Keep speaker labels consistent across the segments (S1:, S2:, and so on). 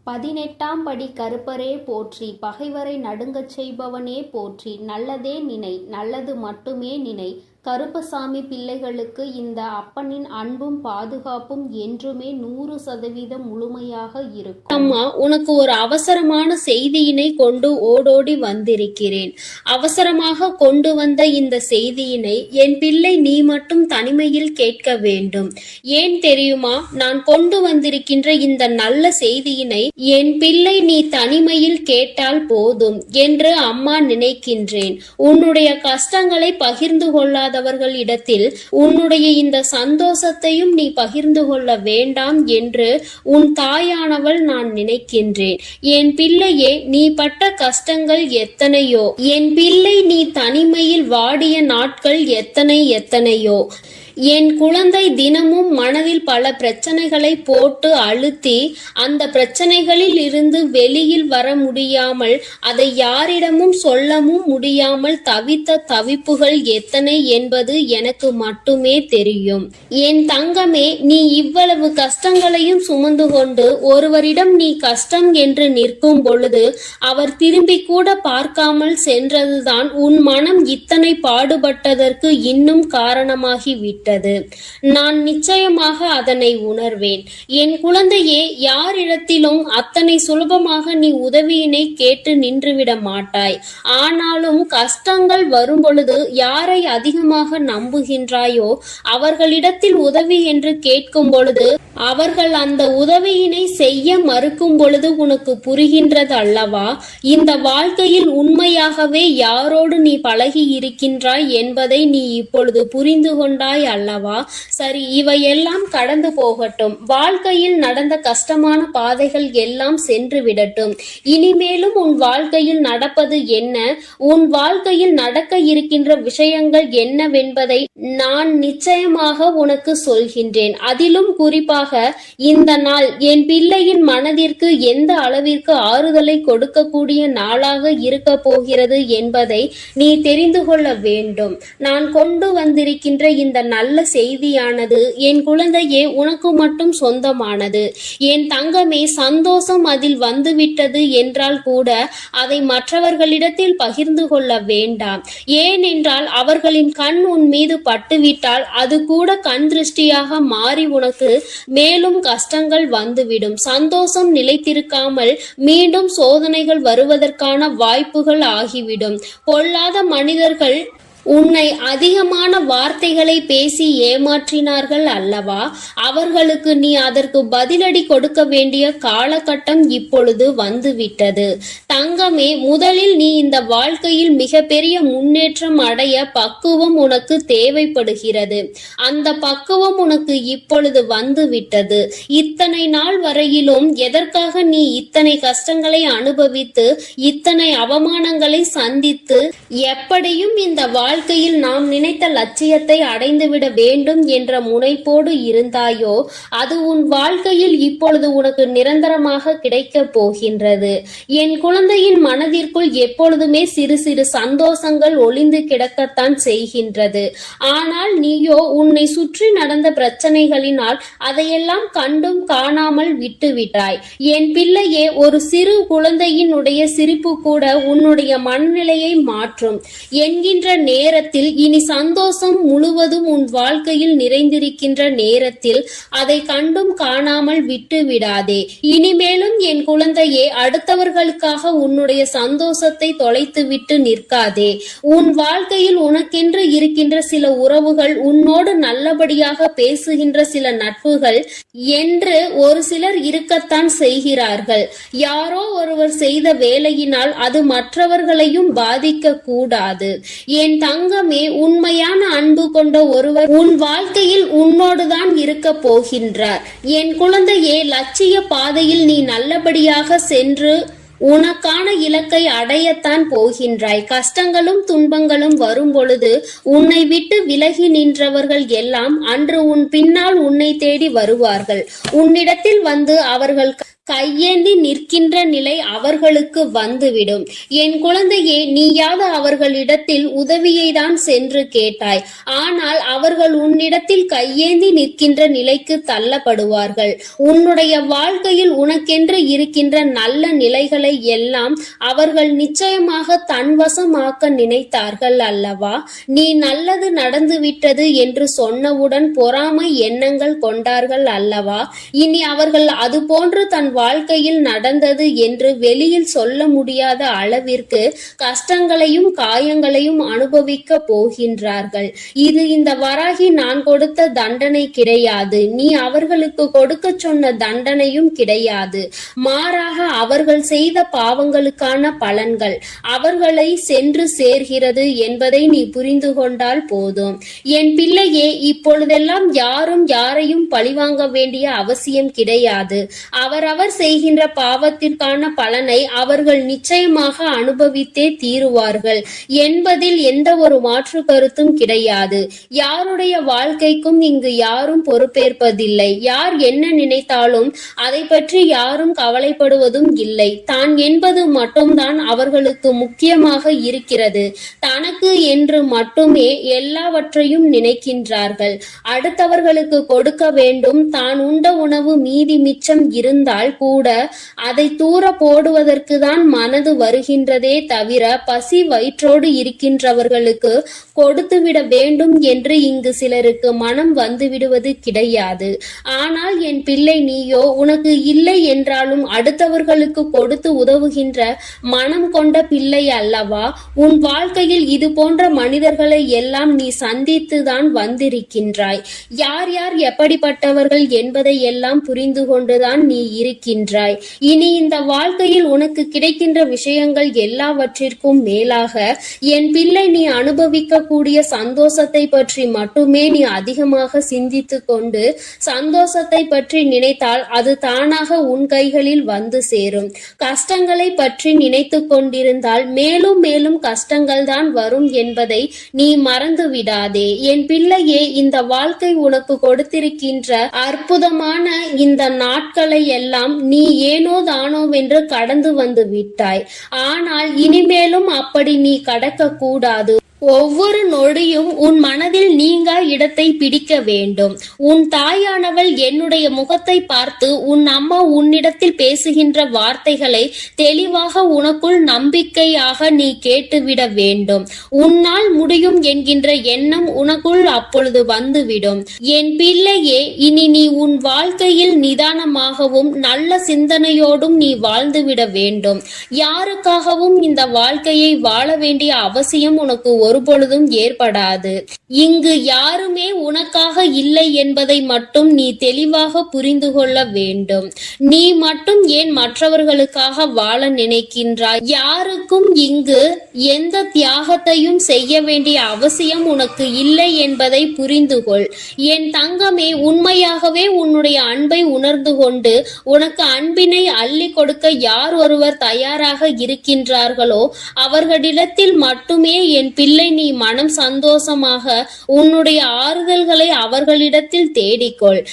S1: 18ஆம் படி கருப்பரே போற்றி, பகைவரை நடுங்கச் செய்பவனே போற்றி, நல்லதே நினை, நல்லது மட்டுமே நினை. கருப்பசாமி பிள்ளைகளுக்கு இந்த அப்பனின் அன்பும் பாதுகாப்பும் என்றுமே 100% முழுமையாக இருக்கும்.
S2: அம்மா, உனக்கு ஒரு அவசரமான செய்தியினை கொண்டு ஓடோடி வந்திருக்கிறேன். அவசரமாக கொண்டு வந்த இந்த செய்தியினை என் பிள்ளை நீ மட்டும் தனிமையில் கேட்க வேண்டும். ஏன் தெரியுமா? நான் கொண்டு வந்திருக்கின்ற இந்த நல்ல செய்தியினை என் பிள்ளை நீ தனிமையில் கேட்டால் போதும் என்று அம்மா நினைக்கின்றேன். உன்னுடைய கஷ்டங்களை பகிர்ந்து கொள்ளாதவர்களிடத்தில் உன்னுடைய இந்த சந்தோஷத்தையும் நீ பகிர்ந்து கொள்ள வேண்டாம் என்று உன் தாயானவள் நான் நினைக்கின்றேன். என் பிள்ளையே, நீ பட்ட கஷ்டங்கள் எத்தனையோ, என் பிள்ளை நீ தனிமையில் வாடிய நாட்கள் எத்தனையோ. என் குழந்தை தினமும் மனதில் பல பிரச்சனைகளை போட்டு அழுத்தி அந்த பிரச்சனைகளில் இருந்து வெளியில் வர முடியாமல் அதை யாரிடமும் சொல்லவும் முடியாமல் தவித்த தவிப்புகள் எத்தனை என்பது எனக்கு மட்டுமே தெரியும். என் தங்கமே, நீ இவ்வளவு கஷ்டங்களையும் சுமந்து கொண்டு ஒருவரிடம் நீ கஷ்டம் என்று நிற்கும் பொழுது அவர் திரும்பி கூட பார்க்காமல் சென்றதுதான் உன் மனம் இத்தனை பாடுபட்டதற்கு இன்னும் காரணமாகிவிட்டது. நான் நிச்சயமாக அதனை உணர்வேன். என் குழந்தையே, யாரிடத்திலும் அத்தனை சுலபமாக நீ உதவியினை கேட்டு நின்றுவிட மாட்டாய். ஆனாலும் கஷ்டங்கள் வரும் பொழுது யாரை அதிகமாக நம்புகின்றாயோ அவர்களிடத்தில் உதவி என்று கேட்கும் பொழுது அவர்கள் அந்த உதவியினை செய்ய மறுக்கும் பொழுது உனக்கு புரிகின்றது அல்லவா? இந்த வாழ்க்கையில் உண்மையாகவே யாரோடு நீ பழகி இருக்கின்றாய் என்பதை நீ இப்பொழுது புரிந்து கொண்டாய் அல்லவா? சரி, இவையெல்லாம் கடந்து போகட்டும். வாழ்க்கையில் நடந்த கஷ்டமான பாதைகள் எல்லாம் சென்று விடட்டும். இனிமேலும் உன் வாழ்க்கையில் நடப்பது என்ன, உன் வாழ்க்கையில் நடக்க இருக்கின்ற விஷயங்கள் என்னவென்பதை நான் நிச்சயமாக உனக்கு சொல்கின்றேன். அதிலும் குறிப்பாக இந்த நாள் என் பிள்ளையின் மனதிற்கு எந்த அளவிற்கு ஆறுதலை கொடுக்கக்கூடிய நாளாக இருக்க போகிறது என்பதை நீ தெரிந்து கொள்ள வேண்டும். நான் கொண்டு வந்திருக்கின்ற இந்த நல்ல செய்தியானது என் குழந்தையே உனக்கு மட்டும் சொந்தமானது. என் தங்கமே, சந்தோஷம் அதில் வந்துவிட்டது என்றால் கூட அதை மற்றவர்களிடத்தில் பகிர்ந்து கொள்ள வேண்டாம். ஏனென்றால் அவர்களின் கண் உன் மீது பட்டுவிட்டால் அது கூட கண் திருஷ்டியாக மாறி உனக்கு மேலும் கஷ்டங்கள் வந்துவிடும். சந்தோஷம் நிலைத்திருக்காமல் மீண்டும் சோதனைகள் வருவதற்கான வாய்ப்புகள் ஆகிவிடும். பொல்லாத மனிதர்கள் உன்னை அதிகமான வார்த்தைகளை பேசி ஏமாற்றினார்கள் அல்லவா? அவர்களுக்கு நீ அதற்கு பதிலடி கொடுக்க வேண்டிய காலகட்டம் இப்பொழுது வந்துவிட்டது. தங்கமே, முதலில் நீ இந்த வாழ்க்கையில் மிகப்பெரிய முன்னேற்றம் அடைய பக்குவம் உனக்கு தேவைப்படுகிறது. அந்த பக்குவம் உனக்கு இப்பொழுது வந்துவிட்டது. இத்தனை நாள் வரையிலும் எதற்காக நீ இத்தனை கஷ்டங்களை அனுபவித்து இத்தனை அவமானங்களை சந்தித்து எப்படியும் இந்த வாழ்க்கையில் நாம் நினைத்த லட்சியத்தை அடைந்துவிட வேண்டும் என்ற முனைப்போடு இருந்தாயோ அது உன் வாழ்க்கையில் இப்பொழுது உனக்கு நிரந்தரமாக கிடைக்க போகின்றது. என் குழந்தையின் மனதிற்குள் எப்பொழுதுமே சிறு சிறு சந்தோஷங்கள் ஒளிந்து கிடக்கத்தான் செய்கின்றது. ஆனால் நீயோ உன்னை சுற்றி நடந்த பிரச்சனைகளினால் அதையெல்லாம் கண்டும் காணாமல் விட்டுவிட்டாய். என் பிள்ளையே, ஒரு சிறு குழந்தையினுடைய சிரிப்பு கூட உன்னுடைய மனநிலையை மாற்றும் என்கின்ற நேரத்தில் இனி சந்தோஷம் முழுவதும் உன் வாழ்க்கையில் நிறைந்திருக்கின்ற நேரத்தில் அதை கண்டும் காணாமல் விட்டு விடாதே. இனிமேலும் என் குழந்தையே, அடுத்தவர்களுக்காக உன்னுடைய சந்தோஷத்தை தொலைத்து விட்டு நிற்காதே. உன் வாழ்க்கையில் உனக்கென்று இருக்கின்ற சில உறவுகள், உன்னோடு நல்லபடியாக பேசுகின்ற சில நட்புகள் என்று ஒரு சிலர் இருக்கத்தான் செய்கிறார்கள். யாரோ ஒருவர் செய்த வேலையினால் அது மற்றவர்களையும் பாதிக்க கூடாது. என் தங்கமே, உண்மையான அன்பு கொண்ட ஒருவர் உன் வாழ்க்கையில் உன்னோடுதான் இருக்க போகின்றார். என் குழந்தையே, லட்சிய பாதையில் நீ நல்லபடியாக சென்று உனக்கான இலக்கை அடையத்தான் போகின்றாய். கஷ்டங்களும் துன்பங்களும் வரும் பொழுது உன்னை விட்டு விலகி நின்றவர்கள் எல்லாம் அன்று உன் பின்னால் உன்னை தேடி வருவார்கள். உன்னிடத்தில் வந்து அவர்கள் கையேந்தி நிற்கின்ற நிலை அவர்களுக்கு வந்துவிடும். என் குழந்தையே, நீயாவது அவர்களிடத்தில் உதவியை தான் சென்று கேட்டாய். ஆனால் அவர்கள் உன்னிடத்தில் கையேந்தி நிற்கின்ற நிலைக்கு தள்ளப்படுவார்கள். உன்னுடைய வாழ்க்கையில் உனக்கென்று இருக்கின்ற நல்ல நிலைகளை எல்லாம் அவர்கள் நிச்சயமாக தன்வசமாக்க நினைத்தார்கள் அல்லவா? நீ நல்லது நடந்துவிட்டது என்று சொன்னவுடன் பொறாமை எண்ணங்கள் கொண்டார்கள் அல்லவா? இனி அவர்கள் அது போன்று தன் வாழ்க்கையில் நடந்தது என்று வெளியில் சொல்ல முடியாத அளவிற்கு கஷ்டங்களையும் காயங்களையும் அனுபவிக்க போகின்றார்கள். இது இந்த வராகி நான் கொடுத்த தண்டனை கிடையாது. நீ அவர்களுக்கு கொடுக்க சொன்ன தண்டனையும் கிடையாது. மாறாக அவர்கள் செய்த பாவங்களுக்கான பலன்கள் அவர்களை சென்று சேர்கிறது என்பதை நீ புரிந்து கொண்டால் போதும். என் பிள்ளையே, இப்பொழுதெல்லாம் யாரும் யாரையும் பழிவாங்க வேண்டிய அவசியம் கிடையாது. அவரவர் செய்கின்ற பாவத்திற்கான பலனை அவர்கள் நிச்சயமாக அனுபவித்தே தீருவார்கள் என்பதில் எந்த ஒரு மாற்று கருத்தும் கிடையாது. யாருடைய வாழ்க்கைக்கும் இங்கு யாரும் பொறுப்பேற்பதில்லை. யார் என்ன நினைத்தாலும் அதை பற்றி யாரும் கவலைப்படுவதும் இல்லை. தான் என்பது மட்டும்தான் அவர்களுக்கு முக்கியமாக இருக்கிறது. தனக்கு என்று மட்டுமே எல்லாவற்றையும் நினைக்கின்றார்கள். அடுத்தவர்களுக்கு கொடுக்க வேண்டும். தான் உண்ட உணவு மீதி மிச்சம் இருந்தால் கூட அதை தூர போடுவதற்கு தான் மனது வருகின்றதே தவிர பசி வயிற்றோடு இருக்கின்றவர்களுக்கு கொடுத்துவிட வேண்டும் என்று இங்கு சிலருக்கு மனம் வந்துவிடுவது கிடையாது. ஆனால் என் பிள்ளை, நீயோ உனக்கு இல்லை என்றாலும் அடுத்தவர்களுக்கு கொடுத்து உதவுகின்ற மனம் கொண்ட பிள்ளை அல்லவா? உன் வாழ்க்கையில் இது போன்ற மனிதர்களை எல்லாம் நீ சந்தித்துதான் வந்திருக்கின்றாய். யார் யார் எப்படிப்பட்டவர்கள் என்பதை எல்லாம் புரிந்து கொண்டுதான் நீ இருக்கின்றாய். இனி இந்த வாழ்க்கையில் உனக்கு கிடைக்கின்ற விஷயங்கள் எல்லாவற்றிற்கும் மேலாக என் பிள்ளை, நீ அனுபவிக்க கூடிய சந்தோஷத்தை பற்றி மட்டுமே நீ அதிகமாக சிந்தித்து கொண்டு சந்தோஷத்தை பற்றி நினைத்தால் அது தானாக உன் கைகளில் வந்து சேரும். கஷ்டங்களை பற்றி நினைத்து கொண்டிருந்தால் மேலும் மேலும் கஷ்டங்கள் தான் வரும் என்பதை நீ மறந்து விடாதே. என் பிள்ளையே, இந்த வாழ்க்கை உனக்கு கொடுத்திருக்கின்ற அற்புதமான இந்த நாட்களை எல்லாம் நீ ஏனோ தானோவென்று கடந்து வந்து விட்டாய். ஆனால் இனிமேலும் அப்படி நீ கடக்க கூடாது. ஒவ்வொரு நொடியும் உன் மனதில் நீங்கா இடத்தை பிடிக்க வேண்டும். உன் தாயானவள் என்னுடைய முகத்தை பார்த்து உன் அம்மா உன்னிடத்தில் பேசுகின்ற வார்த்தைகளை தெளிவாக உனக்குள் நம்பிக்கையாக நீ கேட்டுவிட வேண்டும். உன்னால் முடியும் என்கின்ற எண்ணம் உனக்குள் அப்பொழுது வந்துவிடும். என் பிள்ளையே, இனி நீ உன் வாழ்க்கையில் நிதானமாகவும் நல்ல சிந்தனையோடும் நீ வாழ்ந்துவிட வேண்டும். யாருக்காகவும் இந்த வாழ்க்கையை வாழ வேண்டிய அவசியம் உனக்கு ஒருபொழுதும் ஏற்படாது. இங்கு யாருமே உனக்காக இல்லை என்பதை மட்டும் நீ தெளிவாக புரிந்து கொள்ள வேண்டும். நீ மட்டும் ஏன் மற்றவர்களுக்காக வாழ நினைக்கின்றாய்? யாருக்கும் இங்கு எந்த தியாகத்தையும் செய்ய வேண்டிய அவசியம் உனக்கு இல்லை என்பதை புரிந்து கொள். என் தங்கமே, உண்மையாகவே உன்னுடைய அன்பை உணர்ந்து கொண்டு உனக்கு அன்பினை அள்ளி கொடுக்க யார் ஒருவர் தயாராக இருக்கின்றார்களோ அவர்களிடத்தில் மட்டுமே என் பிள்ளை நீ மனம் சந்தோஷமாக உன்னுடைய ஆறுதல்களை அவர்களிடத்தில் தேடிக்கொள்.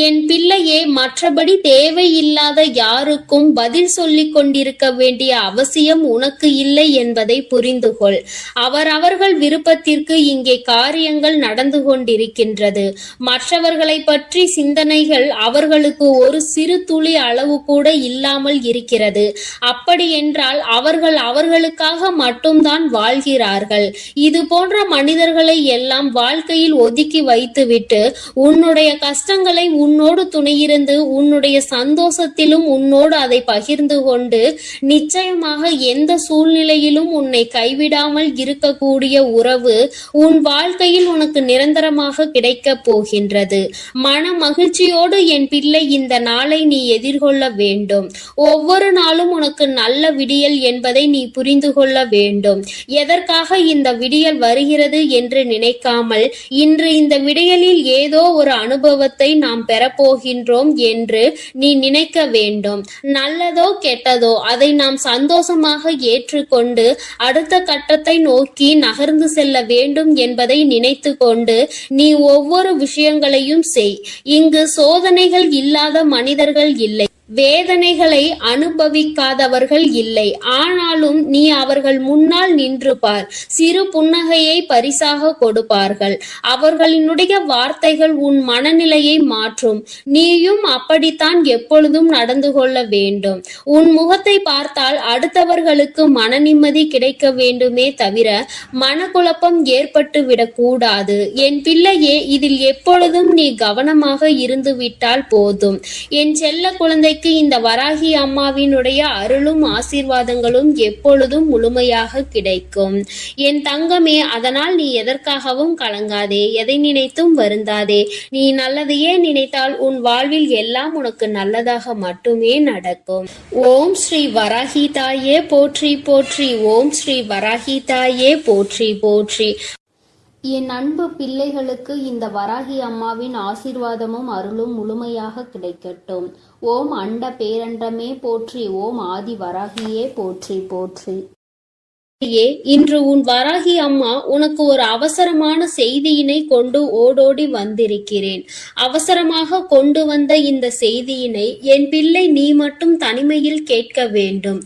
S2: என் பிள்ளையே, மற்றபடி தேவையில்லாத யாருக்கும் பதில் சொல்லிக் கொண்டிருக்க வேண்டிய அவசியம் உனக்கு இல்லை என்பதை புரிந்து கொள். அவரவர்கள் விருப்பத்திற்கு இங்கே காரியங்கள் நடந்து கொண்டிருக்கின்றது. மற்றவர்களை பற்றி சிந்தனைகள் அவர்களுக்கு ஒரு சிறு துளி அளவு கூட இல்லாமல் இருக்கிறது. அப்படி என்றால் அவர்கள் அவர்களுக்காக மட்டும்தான் வாழ்கிறார்கள். இது போன்ற மனிதர்களை எல்லாம் வாழ்க்கையில் ஒதுக்கி வைத்துவிட்டு உன்னுடைய கஷ்டங்களை உன்னோடு துணையிருந்து உன்னுடைய சந்தோஷத்திலும் உன்னோடு அதை பகிர்ந்து கொண்டு நிச்சயமாக எந்த சூழ்நிலையிலும் உன்னை கைவிடாமல் இருக்கக்கூடிய உறவு உன் வாழ்க்கையில் உனக்கு நிரந்தரமாக கிடைக்கப் போகின்றது. மன மகிழ்ச்சியோடு என் பிள்ளை இந்த நாளை நீ எதிர்கொள்ள வேண்டும். ஒவ்வொரு நாளும் உனக்கு நல்ல விடியல் என்பதை நீ புரிந்து கொள்ள வேண்டும். எதற்காக இந்த விடியல் வருகிறது என்று நினைக்காமல் இன்று இந்த விடியலில் ஏதோ ஒரு அனுபவத்தை நாம் பெறப்போகின்றோம் என்று நீ நினைக்க வேண்டும். நல்லதோ கெட்டதோ அதை நாம் சந்தோஷமாக ஏற்றுக்கொண்டு அடுத்த கட்டத்தை நோக்கி நகர்ந்து செல்ல வேண்டும் என்பதை நினைத்து கொண்டு நீ ஒவ்வொரு விஷயங்களையும் செய். இங்கு சோதனைகள் இல்லாத மனிதர்கள் இல்லை. வேதனைகளை அனுபவிக்காதவர்கள் இல்லை. ஆனாலும் நீ அவர்கள் முன்னால் நின்று பார். சிறு புன்னகையை பரிசாக கொடுப்பார்கள். அவர்களினுடைய வார்த்தைகள் உன் மனநிலையை மாற்றும். நீயும் அப்படித்தான் எப்பொழுதும் நடந்து கொள்ள வேண்டும். உன் முகத்தை பார்த்தால் அடுத்தவர்களுக்கு மன நிம்மதி கிடைக்க வேண்டுமே தவிர மனக்குழப்பம் ஏற்பட்டு விடக்கூடாது. என் பிள்ளையே, இதில் எப்பொழுதும் நீ கவனமாக இருந்து விட்டால் போதும். என் செல்ல குழந்தைக்கு இந்த வராகி அம்மாவினுடைய அருளும் ஆசீர்வாதங்களும் எப்பொழுதும் முழுமையாக கிடைக்கும். என் தங்கமே, அதனால் நீ எதற்காகவும் கலங்காதே, எதை நினைத்தும் வருந்தாதே. நீ நல்லதையே நினைத்தால் உன் வாழ்வில் எல்லாம் உனக்கு நல்லதாக மட்டுமே நடக்கும். ஓம் ஸ்ரீ வராகி தாயே போற்றி போற்றி. ஓம் ஸ்ரீ வராகி தாயே போற்றி போற்றி.
S1: என் அன்பு பிள்ளைகளுக்கு இந்த வராகி அம்மாவின் ஆசீர்வாதமும் அருளும் முழுமையாக கிடைக்கட்டும். ஓம் அண்ட பேரண்டமே போற்றி. ஓம் ஆதி வராகியே போற்றி போற்றி.
S2: இன்று உன் வராகி அம்மா உனக்கு ஒரு அவசரமான செய்தியினை கொண்டு ஓடோடி வந்திருக்கிறேன். அவசரமாக கொண்டு வந்த இந்த செய்தியினை என் பிள்ளை நீ மட்டும் தனிமையில் கேட்க வேண்டும்.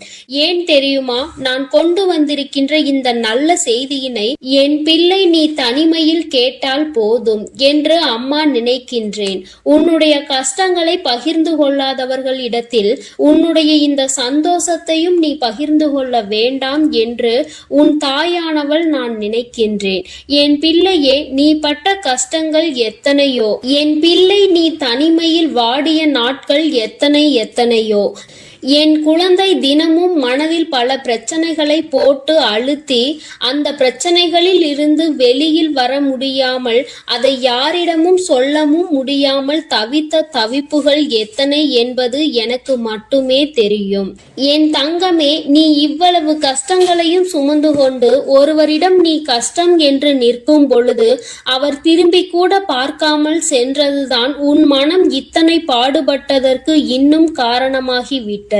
S2: ஏன் தெரியுமா? நான் கொண்டு வந்திருக்கின்ற இந்த நல்ல செய்தியினை என் பிள்ளை நீ தனிமையில் கேட்டால் போதும் என்று அம்மா நினைக்கின்றேன். உன்னுடைய கஷ்டங்களை பகிர்ந்து கொள்ளாதவர்களிடத்தில் உன்னுடைய இந்த சந்தோஷத்தையும் நீ பகிர்ந்து கொள்ள வேண்டாம் என்று உன் தாயானவள் நான் நினைக்கின்றேன். என் பிள்ளையே, நீ பட்ட கஷ்டங்கள் எத்தனையோ. என் பிள்ளை நீ தனிமையில் வாடிய நாட்கள் எத்தனையோ. என் குழந்தை தினமும் மனதில் பல பிரச்சனைகளை போட்டு அழுத்தி அந்த பிரச்சனைகளில் இருந்து வெளியில் வர முடியாமல் அதை யாரிடமும் சொல்லவும் முடியாமல் தவித்த தவிப்புகள் எத்தனை என்பது எனக்கு மட்டுமே தெரியும். என் தங்கமே, நீ இவ்வளவு கஷ்டங்களையும் சுமந்து கொண்டு ஒருவரிடம் நீ கஷ்டம் என்று நிற்கும் பொழுது அவர் திரும்பி கூட பார்க்காமல் சென்றதுதான் உன் மனம் இத்தனை பாடுபட்டதற்கு இன்னும் காரணமாகி விட்டது.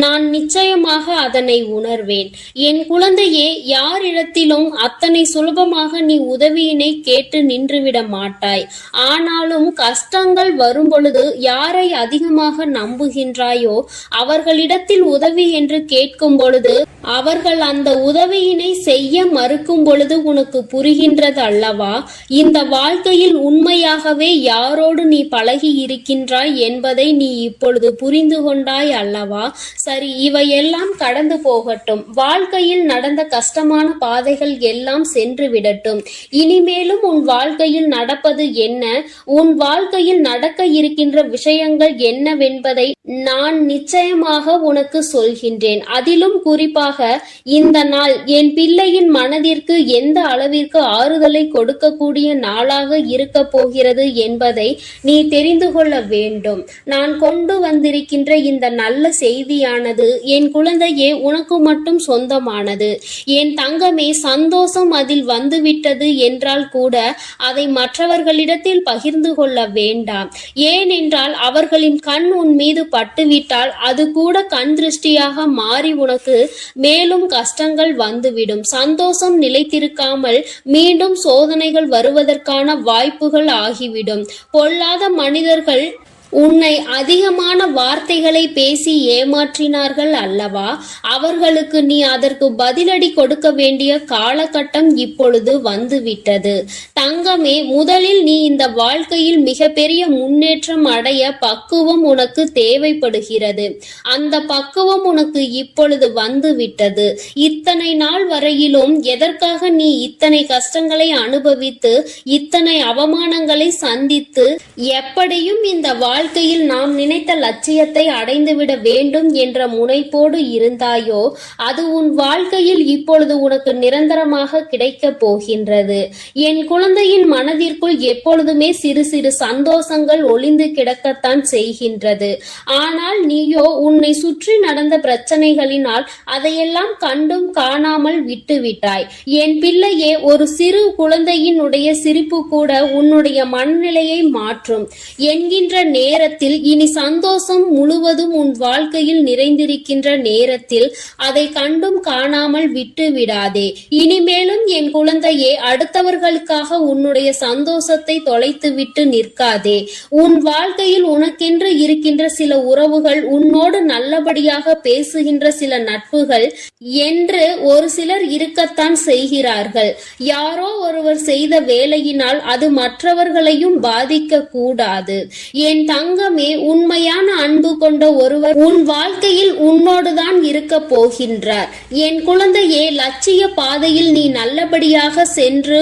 S2: நான் நிச்சயமாக அதனை உணர்வேன். என் குழந்தையே, யாரிடத்திலும் அத்தனை சுலபமாக நீ உதவியினை கேட்டு நின்றுவிட மாட்டாய். ஆனாலும் கஷ்டங்கள் வரும் பொழுது யாரை அதிகமாக நம்புகின்றாயோ அவர்களிடத்தில் உதவி என்று கேட்கும் பொழுது அவர்கள் அந்த உதவியினை செய்ய மறுக்கும் பொழுது உனக்கு புரிகின்றது அல்லவா? இந்த வாழ்க்கையில் உண்மையாகவே யாரோடு நீ பழகி இருக்கின்றாய் என்பதை நீ இப்பொழுது புரிந்து கொண்டாய் அல்லவா? சரி, இவையெல்லாம் கடந்து போகட்டும். வாழ்க்கையில் நடந்த கஷ்டமான பாதைகள் எல்லாம் சென்று விடட்டும். இனிமேலும் உன் வாழ்க்கையில் நடப்பது என்ன, உன் வாழ்க்கையில் நடக்க இருக்கின்ற விஷயங்கள் என்னவென்பதை நான் நிச்சயமாக உனக்கு சொல்கின்றேன். அதிலும் குறிப்பாக இந்த நாள் என் பிள்ளையின் மனதிற்கு எந்த அளவிற்கு ஆறுதலை கொடுக்கக்கூடிய நாளாக இருக்க போகிறது என்பதை நீ தெரிந்து கொள்ள வேண்டும். நான் கொண்டு வந்திருக்கின்ற இந்த நல்ல செய்தியானது என் குழந்தையே உனக்கு மட்டும் சொந்தமானது. என் தங்கமே, சந்தோஷம் அதில் வந்துவிட்டது என்றால் கூட அதை மற்றவர்களிடத்தில் பகிர்ந்து கொள்ள வேண்டாம். ஏனென்றால் அவர்களின் கண் உன் மீது பட்டுவிட்டால் அது கூட கண் திருஷ்டியாக மாறி உனக்கு மேலும் கஷ்டங்கள் வந்துவிடும். சந்தோஷம் நிலைத்திருக்காமல் மீண்டும் சோதனைகள் வருவதற்கான வாய்ப்புகள் ஆகிவிடும். பொல்லாத மனிதர்கள் உன்னை அதிகமான வார்த்தைகளை பேசி ஏமாற்றினார்கள் அல்லவா? அவர்களுக்கு நீ அதற்கு பதிலடி கொடுக்க வேண்டிய காலகட்டம் இப்பொழுது வந்துவிட்டது. தங்கமே, முதலில் நீ இந்த வாழ்க்கையில் மிகப்பெரிய முன்னேற்றம் அடைய பக்குவம் உனக்கு தேவைப்படுகிறது. அந்த பக்குவம் உனக்கு இப்பொழுது வந்துவிட்டது. இத்தனை நாள் வரையிலும் எதற்காக நீ இத்தனை கஷ்டங்களை அனுபவித்து இத்தனை அவமானங்களை சந்தித்து எப்படியும் இந்த வாழ்க்கையில் நாம் நினைத்த லட்சியத்தை அடைந்துவிட வேண்டும் என்ற முனைப்போடு இருந்தாயோ அது உன் வாழ்க்கையில் இப்பொழுது உனக்கு நிரந்தரமாக கிடைக்க போகின்றது. என் குழந்தையின் மனதிற்குள் எப்பொழுதுமே சிறு சிறு சந்தோஷங்கள் ஒளிந்து கிடக்கத்தான் செய்கின்றது. ஆனால் நீயோ உன்னை சுற்றி நடந்த பிரச்சனைகளினால் அதையெல்லாம் கண்டும் காணாமல் விட்டுவிட்டாய். என் பிள்ளையே, ஒரு சிறு குழந்தையினுடைய சிரிப்பு கூட உன்னுடைய மனநிலையை மாற்றும் என்கின்ற நேரத்தில், இனி சந்தோஷம் முழுவதும் உன் வாழ்க்கையில் நிறைந்திருக்கின்ற நேரத்தில் அதை கண்டும் காணாமல் விட்டு விடாதே. இனிமேலும் என் குழந்தையே, அடுத்தவர்களுக்காக உன்னுடைய சந்தோஷத்தை தொலைத்துவிட்டு நிற்காதே. உன் வாழ்க்கையில் உனக்கென்று இருக்கின்ற சில உறவுகள், உன்னோடு நல்லபடியாக பேசுகின்ற சில நட்புகள் என்று ஒரு சிலர் இருக்கத்தான் செய்கிறார்கள். யாரோ ஒருவர் செய்த வேலையினால் அது மற்றவர்களையும் பாதிக்க கூடாது. என் தங்கமே, உண்மையான அன்பு கொண்ட ஒருவர் உன் வாழ்க்கையில் உன்னோடுதான் இருக்க போகின்றார். என் குழந்தையே, லட்சிய பாதையில் நீ நல்லபடியாக சென்று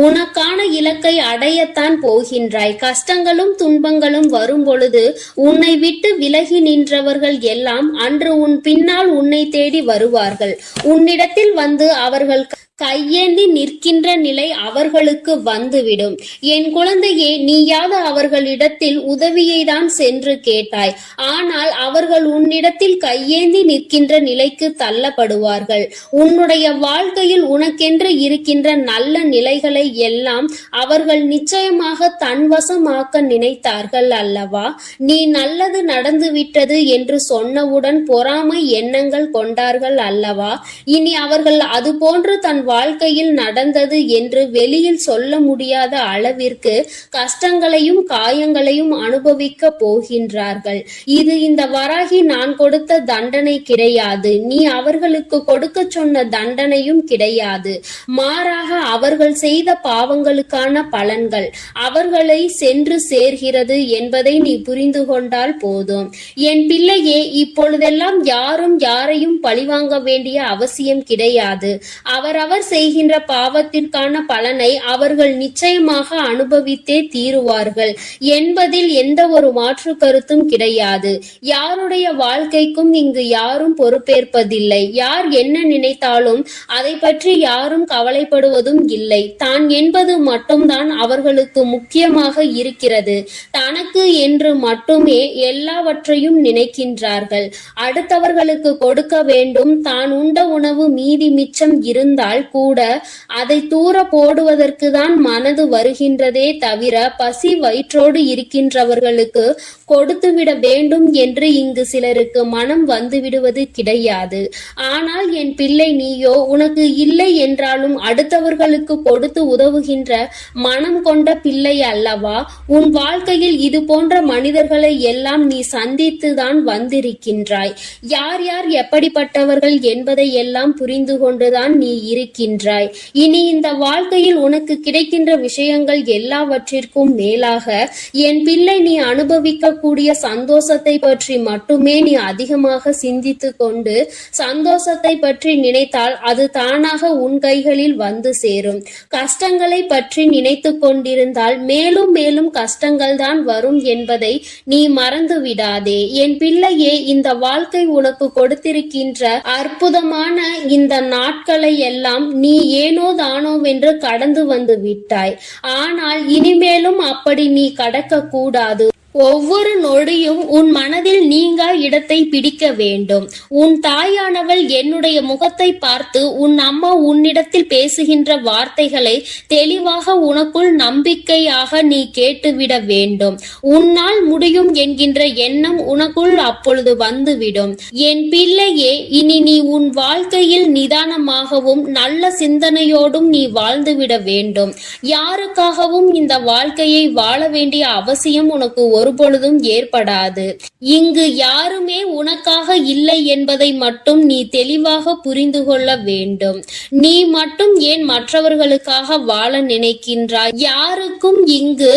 S2: உனக்கான இலக்கை அடையத்தான் போகின்றாய். கஷ்டங்களும் துன்பங்களும் வரும் பொழுது உன்னை விட்டு விலகி நின்றவர்கள் எல்லாம் அன்று உன் பின்னால் உன்னை தேடி வருவார்கள். உன்னிடத்தில் வந்து அவர்கள் கையேந்தி நிற்கின்ற நிலை அவர்களுக்கு வந்துவிடும். என் குழந்தையே, நீயாவது அவர்களிடத்தில் உதவியை தான் சென்று கேட்டாய். ஆனால் அவர்கள் உன்னிடத்தில் கையேந்தி நிற்கின்ற நிலைக்கு தள்ளப்படுவார்கள். உன்னுடைய வாழ்க்கையில் உனக்கென்று இருக்கின்ற நல்ல நிலைகளை எல்லாம் அவர்கள் நிச்சயமாக தன்வசமாக்க நினைத்தார்கள் அல்லவா? நீ நல்லது நடந்துவிட்டது என்று சொன்னவுடன் பொறாமை எண்ணங்கள் கொண்டார்கள் அல்லவா? இனி அவர்கள் அது போன்று தன் வாழ்க்கையில் நடந்தது என்று வெளியில் சொல்ல முடியாத அளவிற்கு கஷ்டங்களையும் காயங்களையும் அனுபவிக்க போகின்றார்கள். இது இந்த வராகி நான் கொடுத்த தண்டனை கிடையாது. நீ அவர்களுக்கு கொடுக்க சொன்ன தண்டனையும் கிடையாது. மாறாக அவர்கள் செய்த பாவங்களுக்கான பலன்கள் அவர்களை சென்று சேர்கிறது என்பதை நீ புரிந்து கொண்டால் போதும். என் பிள்ளையே, இப்பொழுதெல்லாம் யாரும் யாரையும் பழிவாங்க வேண்டிய அவசியம் கிடையாது. அவரவர் செய்கின்ற பாவத்திற்கான பலனை அவர்கள் நிச்சயமாக அனுபவித்தே தீருவார்கள் என்பதில் எந்த ஒரு மாற்று கருத்தும் கிடையாது. யாருடைய வாழ்க்கைக்கும் இங்கு யாரும் பொறுப்பேற்பதில்லை. யார் என்ன நினைத்தாலும் அதை பற்றி யாரும் கவலைப்படுவதும் இல்லை. தான் என்பது மட்டும்தான் அவர்களுக்கு முக்கியமாக இருக்கிறது. தனக்கு என்று மட்டுமே எல்லாவற்றையும் நினைக்கின்றார்கள். அடுத்தவர்களுக்கு கொடுக்க வேண்டும். தான் உண்ட உணவு மீதி மிச்சம் இருந்தால் கூட அதை தூர போடுவதற்கு தான் மனது வருகின்றதே தவிர பசி வயிற்றோடு இருக்கின்றவர்களுக்கு கொடுத்துவிட வேண்டும் என்று இங்கு சிலருக்கு மனம் வந்துவிடுவது கிடையாது. ஆனால் என் பிள்ளை, நீயோ உனக்கு இல்லை என்றாலும் அடுத்தவர்களுக்கு கொடுத்து உதவுகின்ற மனம் கொண்ட பிள்ளை அல்லவா? உன் வாழ்க்கையில் இது போன்ற மனிதர்களை எல்லாம் நீ சந்தித்துதான் வந்திருக்கின்றாய். யார் யார் எப்படிப்பட்டவர்கள் என்பதை எல்லாம் புரிந்து கொண்டுதான் நீ இருக்கின்றாய். இனி இந்த வாழ்க்கையில் உனக்கு கிடைக்கின்ற விஷயங்கள் எல்லாவற்றிற்கும் மேலாக என் பிள்ளை, நீ அனுபவிக்கக்கூடிய சந்தோஷத்தை பற்றி மட்டுமே நீ அதிகமாக சிந்தித்து கொண்டு சந்தோஷத்தை பற்றி நினைத்தால் அது தானாக உன் கைகளில் வந்து சேரும். கஷ்டங்களை பற்றி நினைத்து கொண்டிருந்தால் மேலும் மேலும் கஷ்டங்கள் தான் வரும் என்பதை நீ மறந்து விடாதே. என் பிள்ளையே, இந்த வாழ்க்கை உனக்கு கொடுத்திருக்கின்ற அற்புதமான இந்த நாட்களை எல்லாம் நீ ஏனோ தானோவென்று கடந்து வந்து விட்டாய். ஆனால் இனிமேலும் அப்படி நீ கடக்க கூடாது. ஒவ்வொரு நொடியும் உன் மனதில் நீங்கா இடத்தை பிடிக்க வேண்டும். உன் தாயானவள் என்னுடைய முகத்தை பார்த்து உன் அம்மா உன்னிடத்தில் பேசுகின்ற வார்த்தைகளை தெளிவாக உனக்குள் நம்பிக்கையாக நீ கேட்டுவிட வேண்டும். உன்னால் முடியும் என்கின்ற எண்ணம் உனக்குள் அப்பொழுது வந்துவிடும். என் பிள்ளையே, இனி நீ உன் வாழ்க்கையில் நிதானமாகவும் நல்ல சிந்தனையோடும் நீ வாழ்ந்துவிட வேண்டும். யாருக்காகவும் இந்த வாழ்க்கையை வாழ வேண்டிய அவசியம் உனக்கு ஒருபொழுதும் ஏற்படாது. இங்கு யாருமே உனக்காக இல்லை என்பதை மட்டும் நீ தெளிவாக புரிந்து கொள்ள வேண்டும். நீ மட்டும் ஏன் மற்றவர்களுக்காக வாழ நினைக்கின்றாய்? யாருக்கும் இங்கு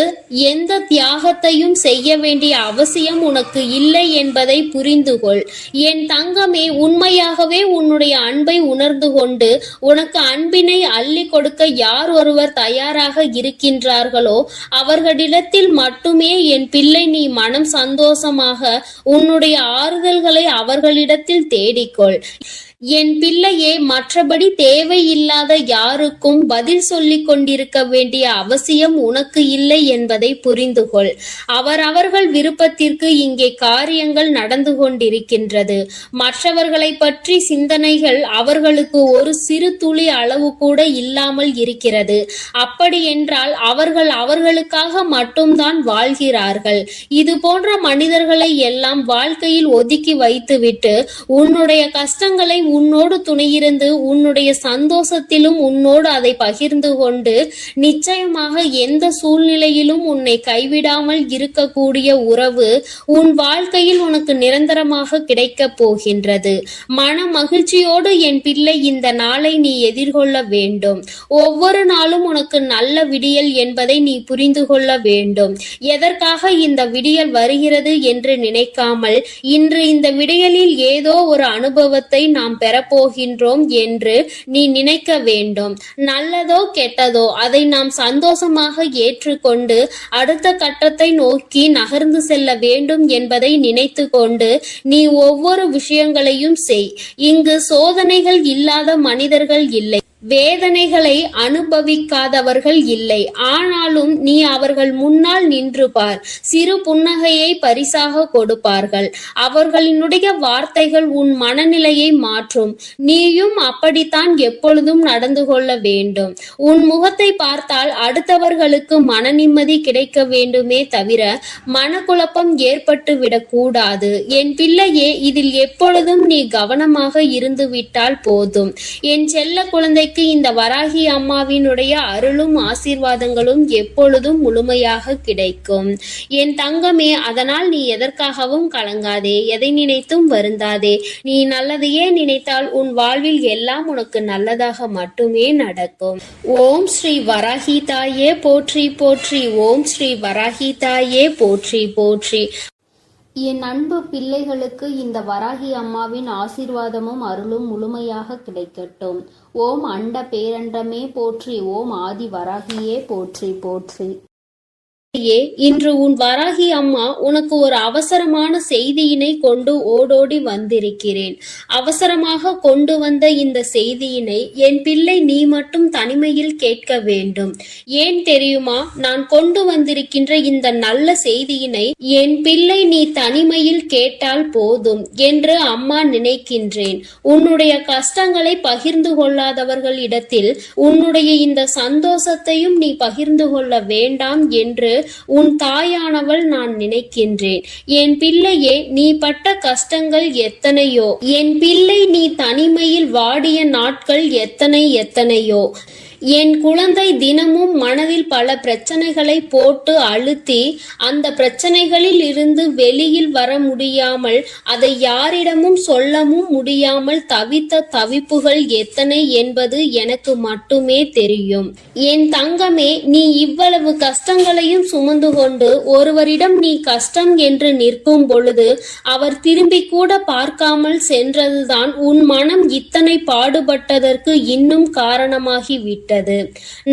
S2: எந்த தியாகத்தையும் செய்ய வேண்டிய அவசியம் உனக்கு இல்லை என்பதை புரிந்து கொள். என் தங்கமே, உண்மையாகவே உன்னுடைய அன்பை உணர்ந்து கொண்டு உனக்கு அன்பினை அள்ளி கொடுக்க யார் ஒருவர் தயாராக இருக்கின்றார்களோ அவர்களிடத்தில் மட்டுமே என் பிள்ளை நீ மனம் சந்தோஷமாக உன்னுடைய ஆறுதல்களை அவர்களிடத்தில் தேடிக்கொள். என் பிள்ளையே, மற்றபடி தேவையில்லாத யாருக்கும் பதில் சொல்லிக் கொண்டிருக்க வேண்டிய அவசியம் உனக்கு இல்லை என்பதை புரிந்து கொள். அவரவர்கள் விருப்பத்திற்கு இங்கே காரியங்கள் நடந்து கொண்டிருக்கின்றது. மற்றவர்களை பற்றி சிந்தனைகள் அவர்களுக்கு ஒரு சிறு துளி அளவு கூட இல்லாமல் இருக்கிறது. அப்படி என்றால் அவர்கள் அவர்களுக்காக மட்டும்தான் வாழ்கிறார்கள். இது போன்ற மனிதர்களை எல்லாம் வாழ்க்கையில் ஒதுக்கி வைத்துவிட்டு உன்னுடைய கஷ்டங்களை உன்னோடு துணையிருந்து உன்னுடைய சந்தோஷத்திலும் உன்னோடு அதை பகிர்ந்து கொண்டு நிச்சயமாக எந்த சூழ்நிலையிலும் உன்னை கைவிடாமல் இருக்கக்கூடிய உறவு உன் வாழ்க்கையில் உனக்கு நிரந்தரமாக கிடைக்கப் போகின்றது. மன மகிழ்ச்சியோடு என் பிள்ளை இந்த நாளை நீ எதிர்கொள்ள வேண்டும். ஒவ்வொரு நாளும் உனக்கு நல்ல விடியல் என்பதை நீ புரிந்து கொள்ள வேண்டும். எதற்காக இந்த விடியல் வருகிறது என்று நினைக்காமல் இன்று இந்த விடியலில் ஏதோ ஒரு அனுபவத்தை நாம் பெறப்போகின்றோம் என்று நீ நினைக்க வேண்டும். நல்லதோ கெட்டதோ அதை நாம் சந்தோஷமாக ஏற்றுக்கொண்டு அடுத்த கட்டத்தை நோக்கி நகர்ந்து செல்ல வேண்டும் என்பதை நினைத்து கொண்டு நீ ஒவ்வொரு விஷயங்களையும் செய். இங்கு சோதனைகள் இல்லாத மனிதர்கள் இல்லை, வேதனைகளை அனுபவிக்காதவர்கள் இல்லை. ஆனாலும் நீ அவர்கள் முன்னால் நின்று பார். சிறு புன்னகையை பரிசாக கொடுப்பார்கள். அவர்களினுடைய வார்த்தைகள் உன் மனநிலையை மாற்றும். நீயும் அப்படித்தான் எப்பொழுதும் நடந்து கொள்ள வேண்டும். உன் முகத்தை பார்த்தால் அடுத்தவர்களுக்கு மன நிம்மதி கிடைக்க வேண்டுமே தவிர மனக்குழப்பம் ஏற்பட்டு விடக்கூடாது. என் பிள்ளையே, இதில் எப்பொழுதும் நீ கவனமாக இருந்து விட்டால் போதும். என் செல்ல குழந்தை இந்த வராகி அம்மாவினுடைய அருளும் ஆசீர்வாதங்களும் எப்பொழுதும் முழுமையாக கிடைக்கும். என் தங்கமே, அதனால் நீ எதற்காகவும் கலங்காதே, எதை நினைத்தும் வருந்தாதே. நீ நல்லதையே நினைத்தால் உன் வாழ்வில் எல்லாம் உனக்கு நல்லதாக மட்டுமே நடக்கும். ஓம் ஸ்ரீ வராகி தாயே போற்றி போற்றி. ஓம் ஸ்ரீ வராகி தாயே போற்றி போற்றி.
S1: என் அன்பு பிள்ளைகளுக்கு இந்த வராகி அம்மாவின் ஆசீர்வாதமும் அருளும் முழுமையாக கிடைக்கட்டும். ஓம் அண்ட பேரண்டமே போற்றி. ஓம் ஆதி வராகியே போற்றி போற்றி.
S2: இன்று உன் வராகி அம்மா உனக்கு ஒரு அவசரமான செய்தியினை கொண்டு ஓடோடி வந்திருக்கிறேன். அவசரமாக கொண்டு வந்த இந்த செய்தியினை என் பிள்ளை நீ மட்டும் தனிமையில் கேட்க வேண்டும். ஏன் தெரியுமா? நான் கொண்டு வந்திருக்கின்ற இந்த நல்ல செய்தியினை என் பிள்ளை நீ தனிமையில் கேட்டால் போதும் என்று அம்மா நினைக்கின்றேன். உன்னுடைய கஷ்டங்களை பகிர்ந்து கொள்ளாதவர்கள் இடத்தில் உன்னுடைய இந்த சந்தோஷத்தையும் நீ பகிர்ந்து கொள்ள வேண்டாம் என்று உன் தாயானவள் நான் நினைக்கின்றேன். என் பிள்ளையே, நீ பட்ட கஷ்டங்கள் எத்தனையோ, என் பிள்ளை நீ தனிமையில் வாடிய நாட்கள் எத்தனையோ. என் குழந்தை தினமும் மனதில் பல பிரச்சனைகளை போட்டு அழுத்தி அந்த பிரச்சனைகளில் இருந்து வெளியில் வர முடியாமல் அதை யாரிடமும் சொல்லவும் முடியாமல் தவித்த தவிப்புகள் எத்தனை என்பது எனக்கு மட்டுமே தெரியும். என் தங்கமே, நீ இவ்வளவு கஷ்டங்களையும் சுமந்து கொண்டு ஒருவரிடம் நீ கஷ்டம் என்று நிற்கும் பொழுது அவர் திரும்பி கூட பார்க்காமல் சென்றதுதான் உன் மனம் இத்தனை பாடுபட்டதற்கு இன்னும் காரணமாகிவிட்டது.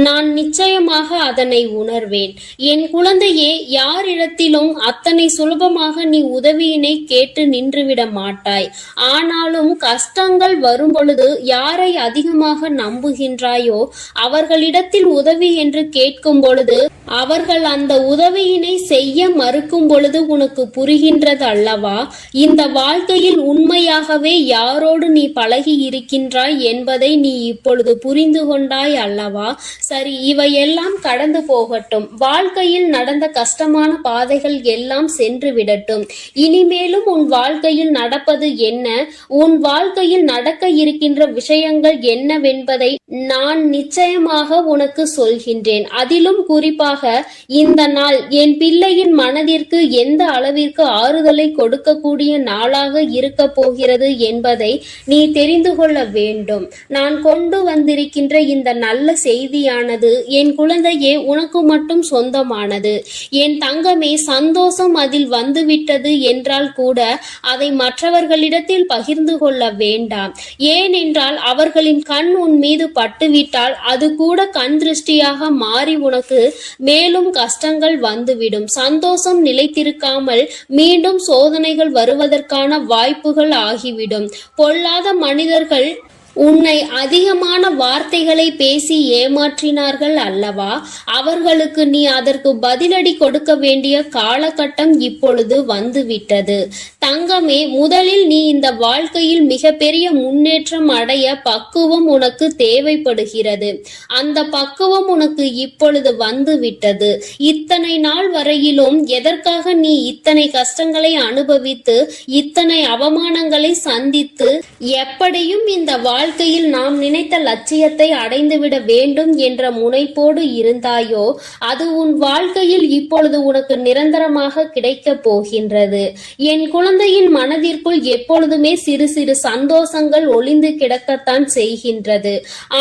S2: நான் நிச்சயமாக அதனை உணர்வேன். என் குழந்தையே, யாரிடத்திலும் அத்தனை சுலபமாக நீ உதவியினை கேட்டு நின்றுவிட மாட்டாய். ஆனாலும் கஷ்டங்கள் வரும் பொழுது யாரை அதிகமாக நம்புகின்றாயோ அவர்களிடத்தில் உதவி என்று கேட்கும் பொழுது அவர்கள் அந்த உதவியினை செய்ய மறுக்கும் பொழுது உனக்கு புரிகின்றது அல்லவா? இந்த வாழ்க்கையில் உண்மையாகவே யாரோடு நீ பழகி இருக்கின்றாய் என்பதை நீ இப்பொழுது புரிந்து கொண்டாய் அல்லவா? சரி, இவையெல்லாம் கடந்து போகட்டும். வாழ்க்கையில் நடந்த கஷ்டமான பாதைகள் எல்லாம் சென்று விடட்டும். இனிமேலும் உன் வாழ்க்கையில் நடப்பது என்ன, உன் வாழ்க்கையில் நடக்க இருக்கின்ற விஷயங்கள் என்னவென்பதை நான் நிச்சயமாக உனக்கு சொல்கின்றேன். அதிலும் குறிப்பாக இந்த நாள் என் பிள்ளையின் மனதிற்கு எந்த அளவிற்கு ஆறுதலை கொடுக்கக்கூடிய நாளாக இருக்க போகிறது என்பதை நீ தெரிந்து கொள்ள வேண்டும். நான் கொண்டு வந்திருக்கின்ற இந்த நல்ல செய்தியானது என் குழந்தையே உனக்கு மட்டும் சொந்தமானது. என் தங்கமே, சந்தோஷம் அதில் வந்துவிட்டது என்றால் கூட அதை மற்றவர்களிடத்தில் பகிர்ந்து கொள்ள வேண்டாம். ஏனென்றால் அவர்களின் கண் உன் மீது பட்டுவிட்டால் அது கூட கண் திருஷ்டியாக மாறி உனக்கு மேலும் கஷ்டங்கள் வந்துவிடும். சந்தோஷம் நிலைத்திருக்காமல் மீண்டும் சோதனைகள் வருவதற்கான வாய்ப்புகள் ஆகிவிடும். பொல்லாத மனிதர்கள் உன்னை அதிகமான வார்த்தைகளை பேசி ஏமாற்றினார்கள் அல்லவா? அவர்களுக்கு நீ அதற்கு பதிலடி கொடுக்க வேண்டிய காலகட்டம் இப்பொழுது வந்துவிட்டது. தங்கமே, முதலில் நீ இந்த வாழ்க்கையில் மிகப்பெரிய முன்னேற்றம் அடைய பக்குவம் உனக்கு தேவைப்படுகிறது. அந்த பக்குவம் உனக்கு இப்பொழுது வந்துவிட்டது. இத்தனை நாள் வரையிலும் எதற்காக நீ இத்தனை கஷ்டங்களை அனுபவித்து இத்தனை அவமானங்களை சந்தித்து எப்படியும் இந்த வாழ்க்கையில் நாம் நினைத்த லட்சியத்தை அடைந்துவிட வேண்டும் என்ற முனைப்போடு இருந்தாயோ, அது உன் வாழ்க்கையில் இப்பொழுது உனக்கு நிரந்தரமாக கிடைக்கப் போகின்றது. என் குழந்தையின் மனதிற்குள் எப்பொழுதுமே சிறு சிறு சந்தோஷங்கள் ஒளிந்து கிடக்கத்தான் செய்கின்றது.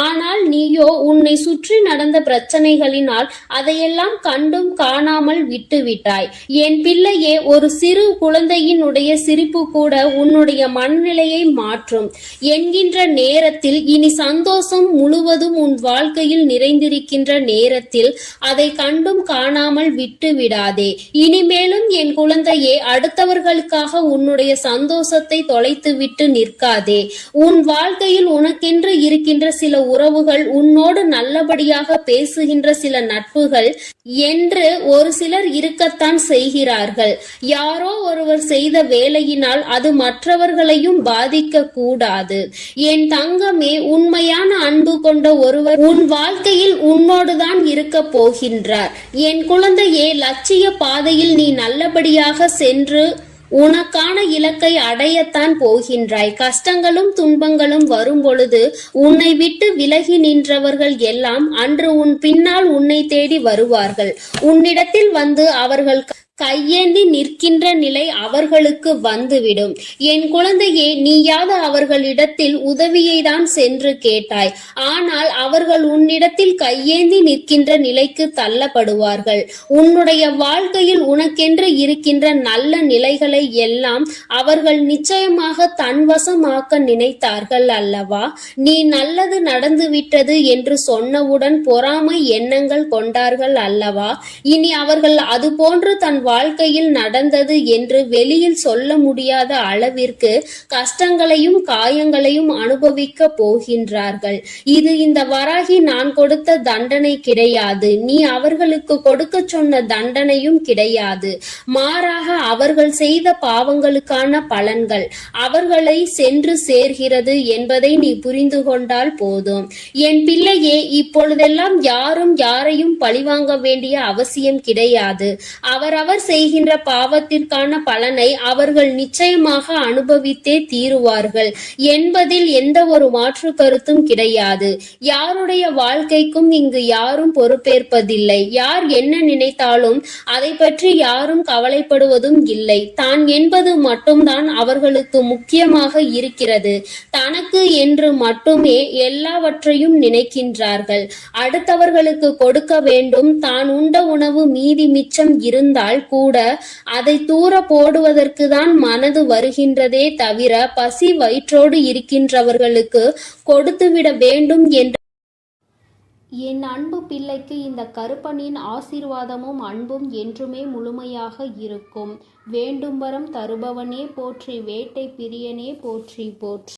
S2: ஆனால் நீயோ உன்னை சுற்றி நடந்த பிரச்சனைகளினால் அதையெல்லாம் கண்டும் காணாமல் விட்டுவிட்டாய். என் பிள்ளையே, ஒரு சிறு குழந்தையினுடைய சிரிப்பு கூட உன்னுடைய மனநிலையை மாற்றும் என்கின்ற நேரத்தில் இனி சந்தோஷம் முழுவதும் உன் வாழ்க்கையில் நிறைந்திருக்கின்ற நேரத்தில் அதை கண்டும் காணாமல் விட்டு விடாதே. இனிமேலும் என் குழந்தையே, அடுத்தவர்களுக்காக உன்னுடைய சந்தோஷத்தை தொலைத்துவிட்டு நிற்காதே. உன் வாழ்க்கையில் உனக்கென்று இருக்கின்ற சில உறவுகள், உன்னோடு நல்லபடியாக பேசுகின்ற சில நட்புகள் என்று ஒரு சிலர் இருக்கத்தான் செய்கிறார்கள். யாரோ ஒருவர் செய்த வேலையினால் அது மற்றவர்களையும் பாதிக்க கூடாது. என் தங்கமே, உண்மையான அன்பு கொண்ட ஒருவர் உன் வாழ்க்கையில் உன்னோடுதான் இருக்க போகின்றார். என் குழந்தையே, லட்சிய பாதையில் நீ நல்லபடியாக சென்று உனக்கான இலக்கை அடையத்தான் போகின்றாய். கஷ்டங்களும் துன்பங்களும் வரும் பொழுது உன்னை விட்டு விலகி நின்றவர்கள் எல்லாம் அன்று உன் பின்னால் உன்னை தேடி வருவார்கள். உன்னிடத்தில் வந்து அவர்கள் கையேந்தி நிற்கின்ற நிலை அவர்களுக்கு வந்துவிடும். என் குழந்தையே, நீயாவது அவர்களிடத்தில் உதவியை தான் சென்று கேட்டாய். ஆனால் அவர்கள் உன்னிடத்தில் கையேந்தி நிற்கின்ற நிலைக்கு தள்ளப்படுவார்கள். உன்னுடைய வாழ்க்கையில் உனக்கென்று இருக்கின்ற நல்ல நிலைகளை எல்லாம் அவர்கள் நிச்சயமாக தன்வசமாக்க நினைத்தார்கள் அல்லவா? நீ நல்லது நடந்துவிட்டது என்று சொன்னவுடன் பொறாமை எண்ணங்கள் கொண்டார்கள் அல்லவா? இனி அவர்கள் அது போன்று தன் வாழ்க்கையில் நடந்தது என்று வெளியில் சொல்ல முடியாத அளவிற்கு கஷ்டங்களையும் காயங்களையும் அனுபவிக்க போகின்றார்கள். இது இந்த வராகி நான் கொடுத்த தண்டனை கிடையாது. நீ அவர்களுக்கு கொடுக்க சொன்ன தண்டனையும் கிடையாது. மாறாக அவர்கள் செய்த பாவங்களுக்கான பலன்கள் அவர்களை சென்று சேர்கிறது என்பதை நீ புரிந்து கொண்டால் போதும். என் பிள்ளையே, இப்பொழுதெல்லாம் யாரும் யாரையும் பழிவாங்க வேண்டிய அவசியம் கிடையாது. அவரவர் செய்கின்ற பாவத்திற்கான பலனை அவர்கள் நிச்சயமாக அனுபவித்தே தீருவார்கள் என்பதில் எந்த ஒரு மாற்று கருத்தும் கிடையாது. யாருடைய வாழ்க்கைக்கும் இங்கு யாரும் பொறுப்பேற்பதில்லை. யார் என்ன நினைத்தாலும் அதை பற்றி யாரும் கவலைப்படுவதும் இல்லை. தான் என்பது மட்டும்தான் அவர்களுக்கு முக்கியமாக இருக்கிறது. தனக்கு என்று மட்டுமே எல்லாவற்றையும் நினைக்கின்றார்கள். அடுத்தவர்களுக்கு கொடுக்க வேண்டும். தான் உண்ட உணவு மீதி மிச்சம் இருந்தால் கூட அதை தூர போடுவதற்கு தான் மனது வருகின்றதே தவிர பசி வயிற்றோடு இருக்கின்றவர்களுக்கு கொடுத்துவிட வேண்டும் என்ற
S1: என் அன்பு பிள்ளைக்கு இந்த கருப்பனின் ஆசீர்வாதமும் அன்பும் என்றுமே முழுமையாக இருக்கும். வேண்டும் வரம் தருபவனே போற்றி, வேட்டை பிரியனே போற்றி போற்றி.